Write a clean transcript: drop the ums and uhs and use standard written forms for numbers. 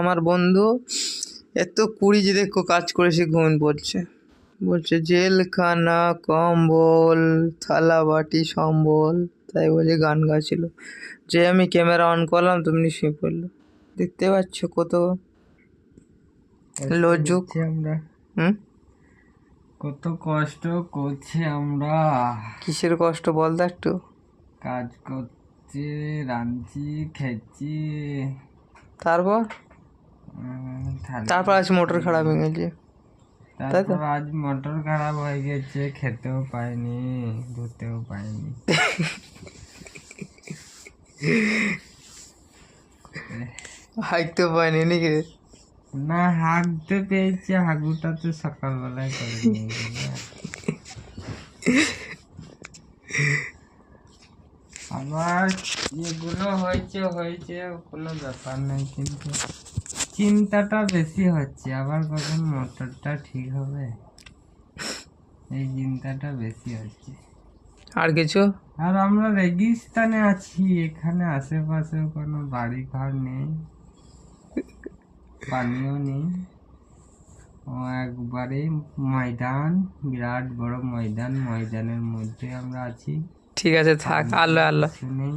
আমার বন্ধু এত কুড়ি যে দেখো কাজ করেছে ঘুমিয়ে পড়ছে, বলছে জেলখানা কম্বল থালা বাটি সম্বল, তাই বলে গান গাইছিল। যে আমি ক্যামেরা অন করলাম তুমি শুয়ে পড়লো। দেখতে পাচ্ছ কত লজ্জুক। আমরা হুম, কত কষ্ট করছি আমরা, কিসের কষ্ট বল তো একটু। কাজ করছি, রাঁধছি, খেয়েছি, তারপর থালি তারপর আজ মোটর খারাপ হয়ে গেছে, তাই তো? তারপর আজ মোটর খারাপ হয়ে গেছে, খেতেও পাইনি, ধুতেও পাইনি। হাঁটতে পারিনি নাকি রে? না, হাঁকতে পেয়েছি, হাগুটা তো সকালবেলায় করে নিয়ে গেলে। আবার যেগুলো হয়েছে হয়েছে, কোনো ব্যাপার নেই, কিন্তু চিন্তাটা বেশি হচ্ছে, আবার কখন মোটরটা ঠিক হবে, এই চিন্তাটা বেশি হচ্ছে। আর কিছু? আর আমরা রেগিস্তানে আছি, এখানে আশেপাশে কোনো বাড়ি ঘর নেই, পানিও নেই, ও একবারে ময়দান, বিরাট বড় ময়দান, ময়দানের মধ্যে আমরা আছি। ঠিক আছে থাক, আল্লাহ আল্লাহ। কিছু নেই।